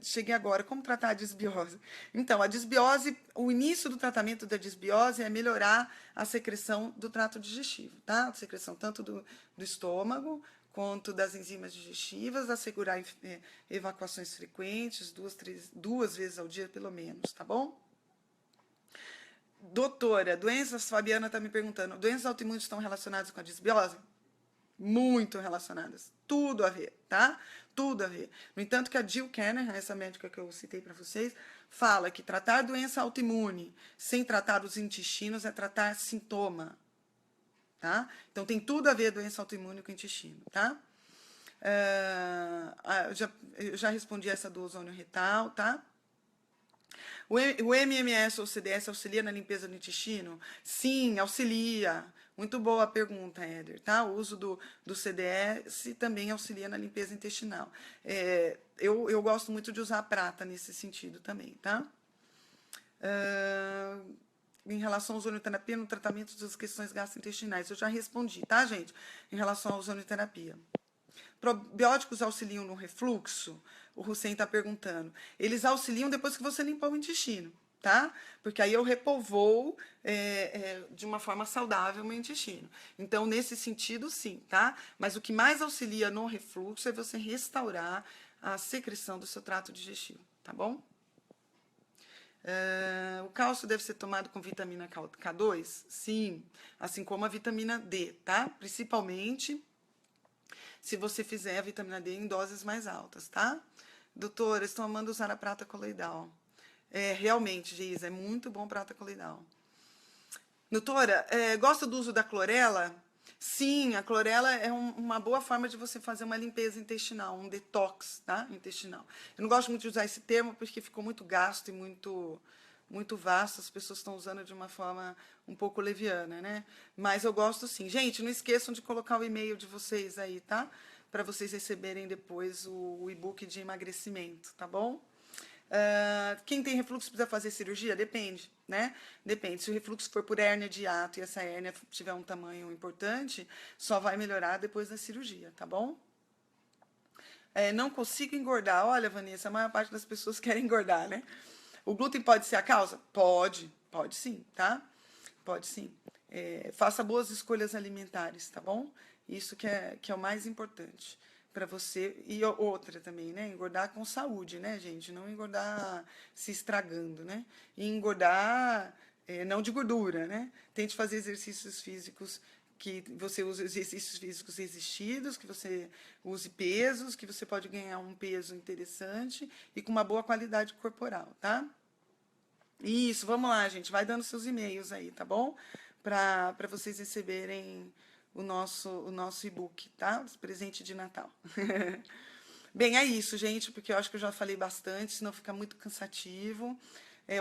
Cheguei agora, como tratar a disbiose? Então, a disbiose, o início do tratamento da disbiose é melhorar a secreção do trato digestivo, tá? A secreção tanto do estômago quanto das enzimas digestivas, assegurar evacuações frequentes, duas vezes ao dia, pelo menos, tá bom? Doutora, doenças, Fabiana está me perguntando, doenças autoimunes estão relacionadas com a disbiose? Muito relacionadas, tudo a ver, tá? Tudo a ver. No entanto, que a Jill Kenner, essa médica que eu citei para vocês, fala que tratar doença autoimune sem tratar os intestinos é tratar sintoma, tá? Então, tem tudo a ver a doença autoimune com o intestino, tá? Eu já respondi essa do ozônio retal, tá? O MMS ou CDS auxilia na limpeza do intestino? Sim, auxilia. Muito boa a pergunta, Éder, tá? O uso do CDS também auxilia na limpeza intestinal. Eu gosto muito de usar a prata nesse sentido também, tá? Em relação à ozonioterapia no tratamento das questões gastrointestinais, eu já respondi, tá, gente? Em relação à ozonioterapia. Probióticos auxiliam no refluxo? O Hussein está perguntando. Eles auxiliam depois que você limpar o intestino, tá? Porque aí eu repovoo de uma forma saudável o meu intestino. Então, nesse sentido, sim, tá? Mas o que mais auxilia no refluxo é você restaurar a secreção do seu trato digestivo, tá bom? O cálcio deve ser tomado com vitamina K2? Sim, assim como a vitamina D, tá? Principalmente se você fizer a vitamina D em doses mais altas, tá? Doutora, estou amando usar a prata coloidal. Realmente, Geisa, é muito bom prata coloidal. Doutora, gosta do uso da clorela? Sim, a clorela é uma boa forma de você fazer uma limpeza intestinal, um detox, tá? Intestinal. Eu não gosto muito de usar esse termo porque ficou muito gasto e muito vasto, as pessoas estão usando de uma forma um pouco leviana, né? Mas eu gosto sim. Gente, não esqueçam de colocar o e-mail de vocês aí, tá? Para vocês receberem depois o e-book de emagrecimento, tá bom? Quem tem refluxo precisa fazer cirurgia? Depende, né? Depende. Se o refluxo for por hérnia de hiato e essa hérnia tiver um tamanho importante, só vai melhorar depois da cirurgia, tá bom? Não consigo engordar. Olha, Vanessa, a maior parte das pessoas querem engordar, né? O glúten pode ser a causa? Pode sim, tá? Pode sim. Faça boas escolhas alimentares, tá bom? Isso que é o mais importante para você. E outra também, né? Engordar com saúde, né, gente? Não engordar se estragando, né? E engordar não de gordura, né? Tente fazer exercícios físicos que você use exercícios físicos resistidos, que você use pesos, que você pode ganhar um peso interessante e com uma boa qualidade corporal, tá? Isso, vamos lá, gente. Vai dando seus e-mails aí, tá bom? Para vocês receberem o nosso e-book, tá? Presente de Natal. Bem, é isso, gente, porque eu acho que eu já falei bastante, senão fica muito cansativo.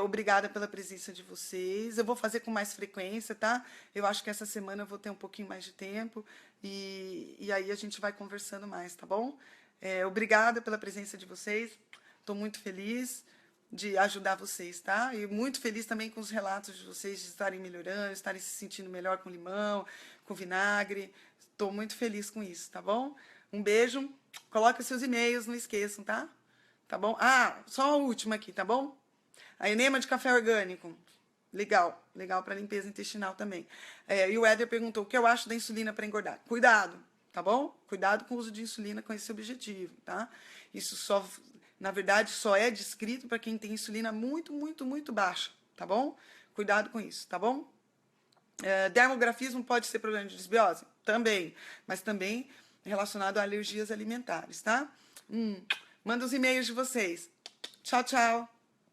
Obrigada pela presença de vocês. Eu vou fazer com mais frequência, tá? Eu acho que essa semana eu vou ter um pouquinho mais de tempo e aí a gente vai conversando mais, tá bom? Obrigada pela presença de vocês. Estou muito feliz de ajudar vocês, tá? E muito feliz também com os relatos de vocês de estarem melhorando, estarem se sentindo melhor com limão, com vinagre. Estou muito feliz com isso, tá bom? Um beijo. Coloca seus e-mails, não esqueçam, tá? Tá bom? Só a última aqui, tá bom? A enema de café orgânico. Legal para limpeza intestinal também. E o Éder perguntou, o que eu acho da insulina para engordar? Cuidado, tá bom? Cuidado com o uso de insulina com esse objetivo, tá? Isso só, na verdade, só é descrito para quem tem insulina muito, muito, muito baixa, tá bom? Cuidado com isso, tá bom? Dermografismo pode ser problema de desbiose? Também, mas também relacionado a alergias alimentares, tá? Manda os e-mails de vocês. Tchau, tchau.